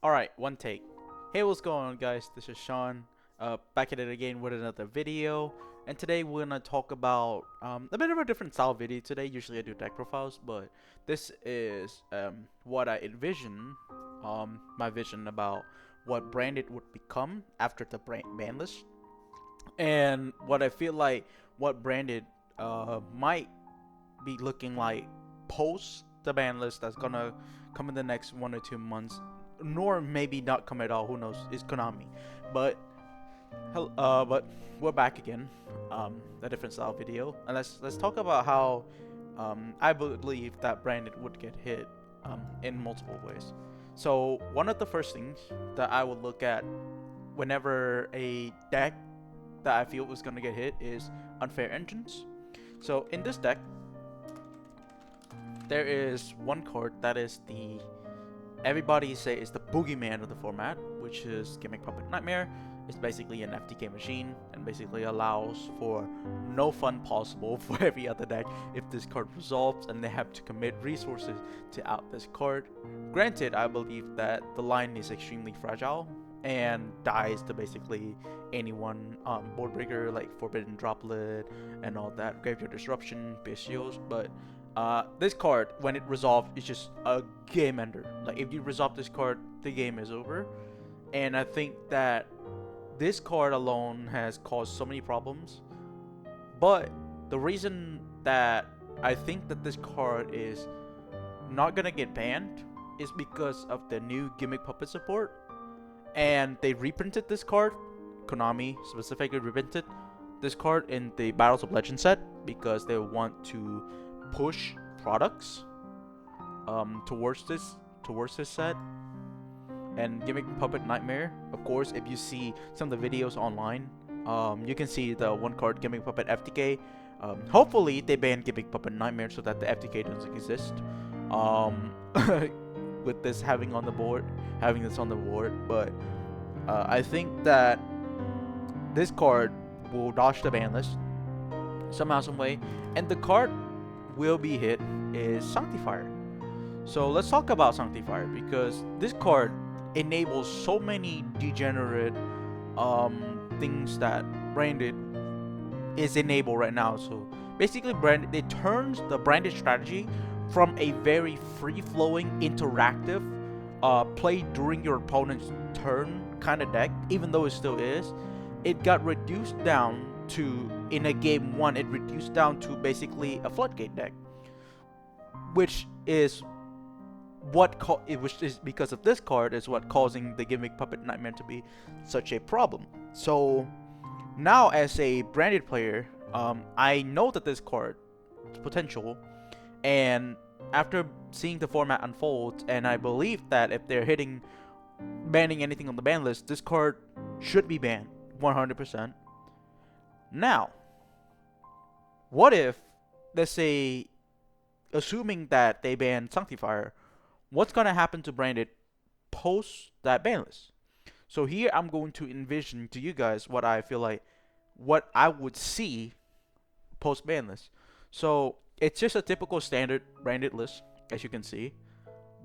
Alright, one take. Hey, what's going on, guys? This is Sean, back at it again with another video. And today we're gonna talk about a bit of a different style video today. Usually I do deck profiles, but this is what I envision, my vision about what Branded would become after the ban list. And what I feel like what Branded might be looking like post the ban list that's gonna come in the next 1 or 2 months, nor maybe not come at all. Who knows? It's Konami, but but we're back again, a different style video, and let's talk about how I believe that Branded would get hit in multiple ways. So one of the first things that I would look at whenever a deck that I feel was gonna get hit is unfair engines. So in this deck, there is one card that is the everybody say is the boogeyman of the format, which is Gimmick Puppet Nightmare. It's basically an FTK machine and basically allows for no fun possible for every other deck if this card resolves and they have to commit resources to out this card. Granted, I believe that the line is extremely fragile and dies to basically anyone board breaker like Forbidden Droplet and all that, Graveyard Disruption, Bestials, but this card, when it resolved, is just a game ender. Like, if you resolve this card, the game is over. And I think that this card alone has caused so many problems. But the reason that I think that this card is not gonna get banned is because of the new Gimmick Puppet support. And they reprinted this card. Konami specifically reprinted this card in the Battles of Legend set because they want to push products towards this set. And Gimmick Puppet Nightmare, of course, if you see some of the videos online, you can see the one card Gimmick Puppet FTK. Hopefully they ban Gimmick Puppet Nightmare so that the FTK doesn't exist, with this having this on the board. But I think that this card will dodge the ban list somehow, some way, and the card will be hit is Sanctifier. So let's talk about Sanctifier, because this card enables so many degenerate things that Branded is enabled right now. So basically Branded, it turns the Branded strategy from a very free-flowing interactive play during your opponent's turn kind of deck, even though it still is. It got reduced down to, in a game one, it reduced down to basically a floodgate deck, which is because of this card is what causing the Gimmick Puppet Nightmare to be such a problem. So now, as a Branded player, I know that this card has potential, and after seeing the format unfold, and I believe that if they're banning anything on the ban list, this card should be banned 100%. Now, what if, let's say, assuming that they ban Sanctifier, what's gonna happen to Branded post that ban list? So here I'm going to envision to you guys what I feel like, what I would see post ban list. So it's just a typical standard Branded list, as you can see.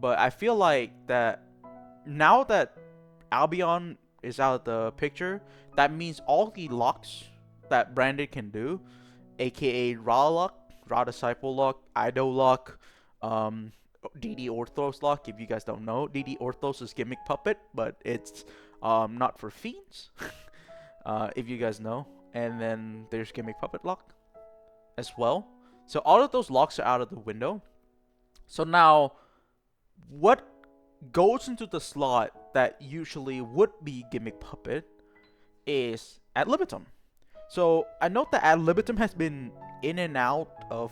But I feel like that now that Albion is out of the picture, that means all the locks that Branded can do, aka Ra lock, Ra Disciple lock, Ido lock, DD Orthos lock. If you guys don't know, DD Orthos is Gimmick Puppet, but it's not for fiends. If you guys know. And then there's Gimmick Puppet lock as well. So all of those locks are out of the window. So now, what goes into the slot that usually would be Gimmick Puppet is Ad Libitum. So I note that Ad Libitum has been in and out of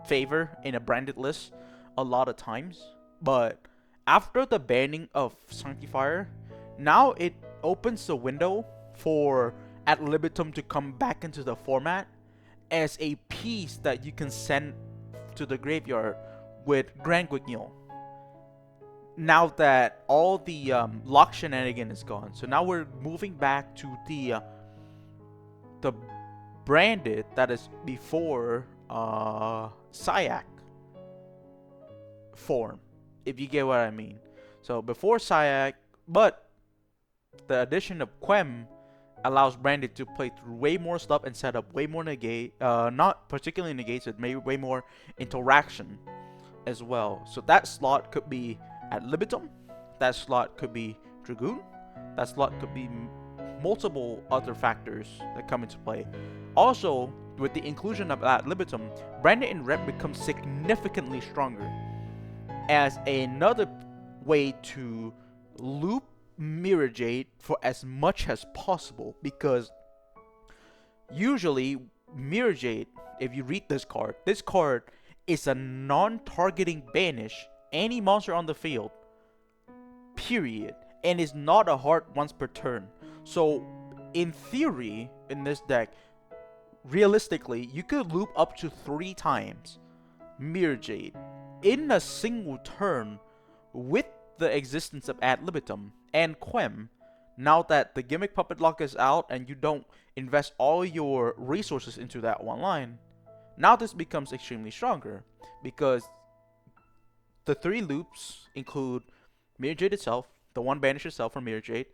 favor in a Branded list a lot of times, but after the banning of Sanctifier, now it opens the window for Ad Libitum to come back into the format as a piece that you can send to the graveyard with Grand Guignol. Now that all the lock shenanigan is gone, so now we're moving back to the Branded that is before Syac form, if you get what I mean. So before Syac, but the addition of Quem allows Branded to play through way more stuff and set up way more negate, not particularly negates, but maybe way more interaction as well. So that slot could be ad libitum, that slot could be Dragoon, that slot could be multiple other factors that come into play. Also, with the inclusion of ad libitum, Branded in Red becomes significantly stronger as another way to loop Mirror Jade for as much as possible, because usually Mirror Jade, if you read this card is a non-targeting banish any monster on the field, period, and is not a hard once per turn. So in theory, in this deck, realistically, you could loop up to 3 times Mirror Jade in a single turn with the existence of ad libitum and Quem. Now that the Gimmick Puppet lock is out and you don't invest all your resources into that one line, now this becomes extremely stronger, because the 3 loops include Mirror Jade itself, the 1 banish itself from Mirror Jade,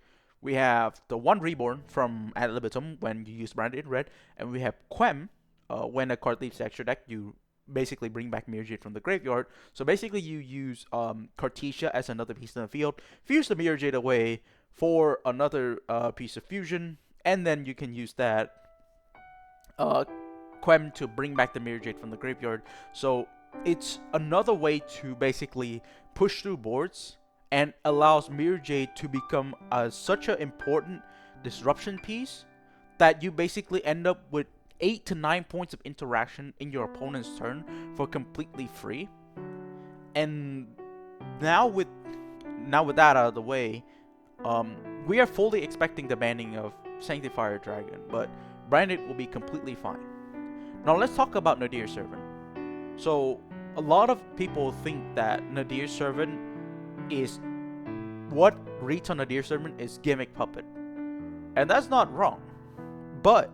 we have the 1 reborn from ad libitum when you use Branded in Red, and we have Quem. When a card leaves the extra deck, you basically bring back Mirror Jade from the graveyard. So basically you use Cartesia as another piece in the field, fuse the Mirror Jade away for another piece of fusion, and then you can use that Quem to bring back the Mirror Jade from the graveyard. So it's another way to basically push through boards and allows Mirror Jade to become such an important disruption piece that you basically end up with 8 to 9 points of interaction in your opponent's turn for completely free. And now with that out of the way, we are fully expecting the banning of Sanctifier Dragon, but Branded will be completely fine. Now let's talk about Nadir Servant. So a lot of people think that Nadir Servant is what reads on Nadir Servant is Gimmick Puppet, and that's not wrong. But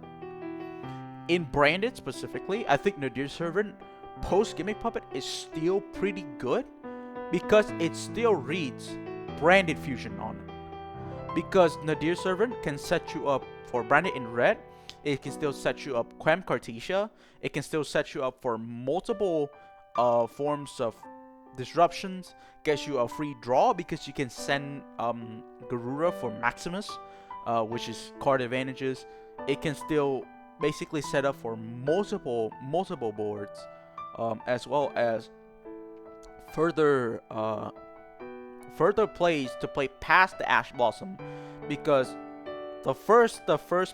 in Branded specifically, I think Nadir Servant post Gimmick Puppet is still pretty good, because it still reads Branded Fusion on it. Because Nadir Servant can set you up for Branded in Red, it can still set you up Quem Cartesia, it can still set you up for multiple forms of disruptions, gets you a free draw because you can send Garura for Maximus, which is card advantages. It can still basically set up for multiple boards, as well as further plays to play past the Ash Blossom, because the first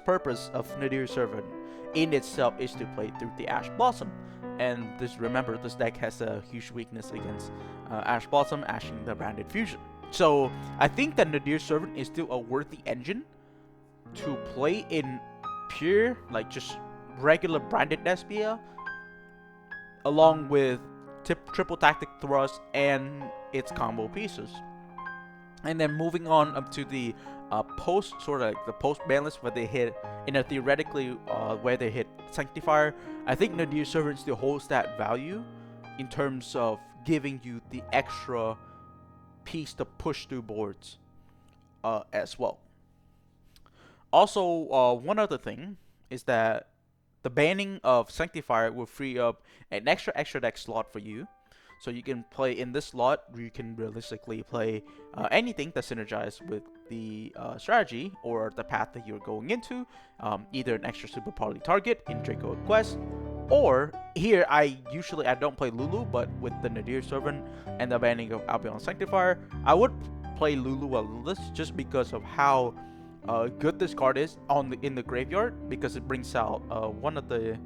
purpose of Nadir Servant in itself is to play through the Ash Blossom. And remember, this deck has a huge weakness against Ash Blossom, ashing the Branded Fusion. So I think that Nadir Servant is still a worthy engine to play in pure, like just regular Branded Despia, along with triple tactic thrust and its combo pieces. And then moving on up to the post banlist, where they hit in a theoretically where they hit Sanctifier. I think Nadir Servant still holds that value in terms of giving you the extra piece to push through boards as well. Also, one other thing is that the banning of Sanctifier will free up an extra deck slot for you. So you can play in this slot, you can realistically play anything that's synergized with the strategy or the path that you're going into. Either an extra super poly target in Draco Quest, or here I don't play Lulu, but with the Nadir Servant and the banning of Albion Sanctifier, I would play Lulu a little, just because of how good this card is in the graveyard, because it brings out one of the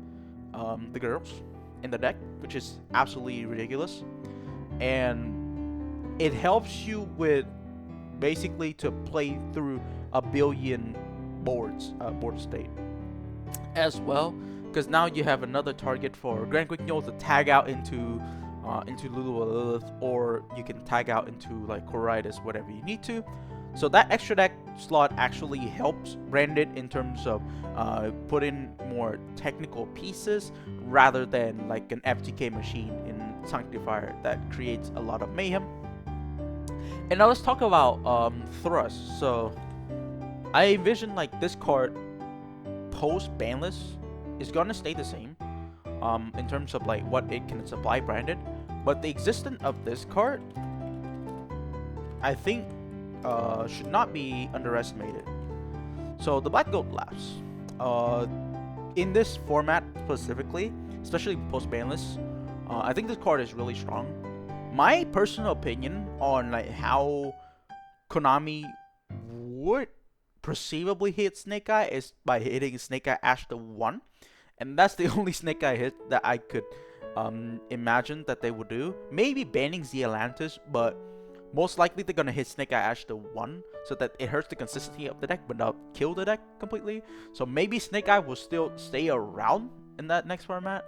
girls in the deck, which is absolutely ridiculous, and it helps you with basically to play through a billion board state as well, because now you have another target for Grand Guignol to tag out into Lulu or Lilith, or you can tag out into like Coridas, whatever you need to. So that extra deck slot actually helps Branded in terms of put in more technical pieces rather than like an FTK machine in Sanctifier that creates a lot of mayhem. And now let's talk about thrust. So I envision like this card post-banlist is gonna stay the same in terms of like what it can supply branded, but the existence of this card, I think, should not be underestimated. So the Black Goat Laughs. In this format specifically, especially post-banlist, I think this card is really strong. My personal opinion on like how Konami would perceivably hit Snake Eye is by hitting Snake Eye Ash the 1, and that's the only Snake Eye hit that I could imagine that they would do. Maybe banning Zealantis, but most likely they're gonna hit Snake Eye Ash the 1 so that it hurts the consistency of the deck but not kill the deck completely. So maybe Snake Eye will still stay around in that next format.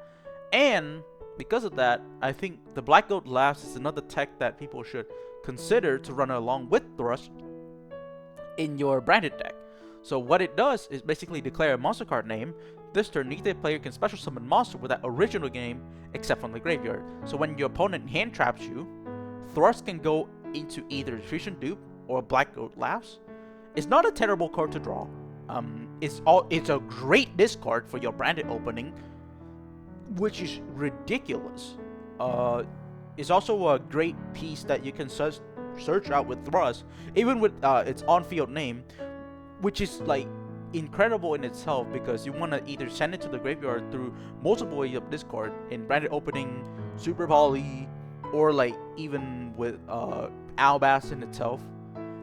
And because of that, I think the Black Goat Laughs is another tech that people should consider to run along with Thrust in your branded deck. So what it does is basically declare a monster card name. This turn, neither player can special summon monster with that original name except from the graveyard. So when your opponent hand traps you, Thrust can go into either Fusion Dupe or Black Goat Laughs. It's not a terrible card to draw. It's a great discard for your branded opening, which is ridiculous. It's also a great piece that you can search out with Thrust, even with its on-field name, which is like incredible in itself because you want to either send it to the graveyard through multiple ways of discard in branded opening, Super Poly, or like even with Albas in itself.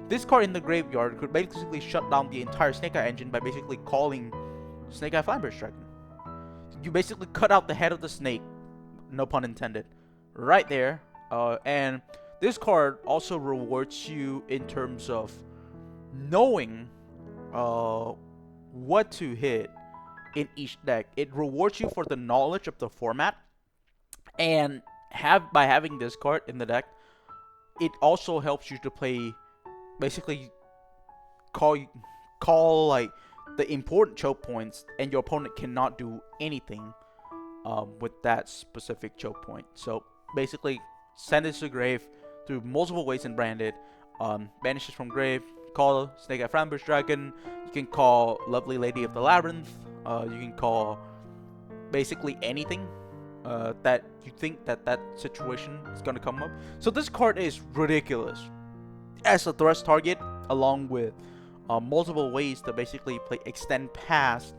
This card in the graveyard could basically shut down the entire Snake Eye engine by basically calling Snake Eye Flamberge Dragon. You basically cut out the head of the snake, no pun intended, right there. And this card also rewards you in terms of knowing what to hit in each deck. It rewards you for the knowledge of the format, and by having this card in the deck, it also helps you to play, basically call like the important choke points, and your opponent cannot do anything with that specific choke point. So basically, send it to the grave through multiple ways in branded. Banishes from grave, call Snake Eye Flamberge Dragon. You can call Lovely Lady of the Labyrinth. You can call basically anything that you think that situation is gonna come up. So this card is ridiculous as a thrust target, along with multiple ways to basically extend past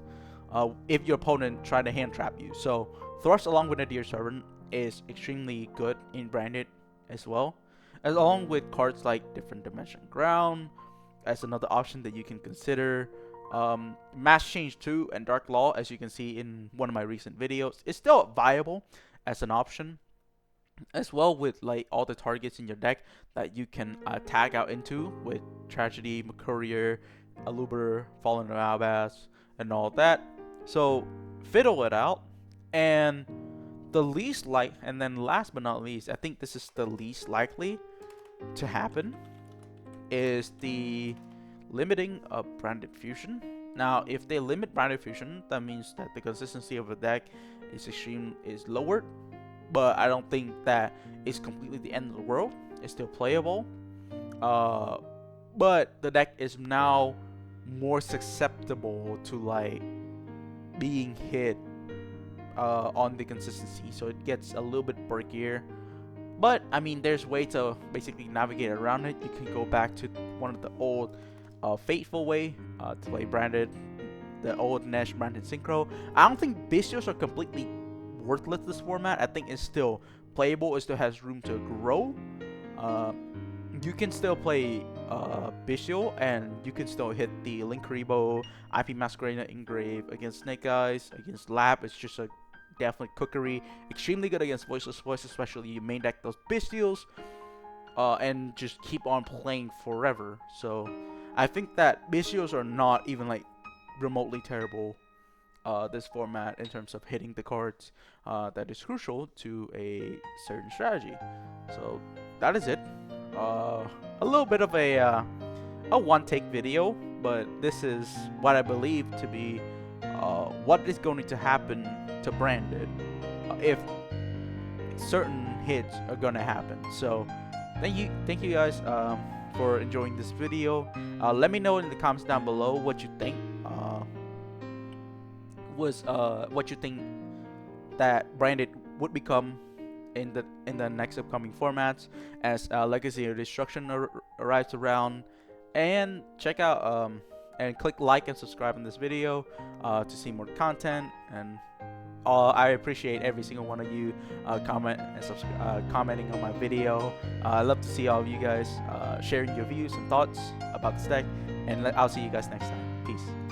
if your opponent try to hand trap you. So thrust along with a Deer Servant is extremely good in branded as well, as along with cards like Different Dimension Ground as another option that you can consider. Mass Change 2 and Dark Law, as you can see in one of my recent videos, is still viable as an option, as well with like all the targets in your deck that you can tag out into with Tragedy, Mercurier, Aluber, Fallen Albas, and all that. So fiddle it out. And then last but not least, I think this is the least likely to happen, is the limiting of branded fusion. Now, if they limit branded fusion, that means that the consistency of a deck is lowered, but I don't think that it's completely the end of the world. It's still playable, but the deck is now more susceptible to like being hit on the consistency, so it gets a little bit perkier. But I mean, there's way to basically navigate around it. You can go back to one of the old Fateful way to play branded, the old Nash branded synchro. I don't think Bestials are completely worthless this format. I think it's still playable. It still has room to grow. You can still play Bestial, and you can still hit the Linkuriboh, IP Masquerade Engrave against Snake Eyes, against Lab. It's just a definitely cookery. Extremely good against Voiceless Voice, especially you main deck those Bestials, and just keep on playing forever. So I think that Bestials are not even like remotely terrible this format in terms of hitting the cards that is crucial to a certain strategy. So that is it. A little bit of a one take video, but this is what I believe to be what is going to happen to branded if certain hits are gonna happen. So thank you guys for enjoying this video. Let me know in the comments down below what you think. What you think that branded would become in the next upcoming formats as Legacy or Destruction arrives around. And check out and click like and subscribe on this video to see more content. And I appreciate every single one of you commenting on my video. I love to see all of you guys sharing your views and thoughts about this deck. And I'll see you guys next time. Peace.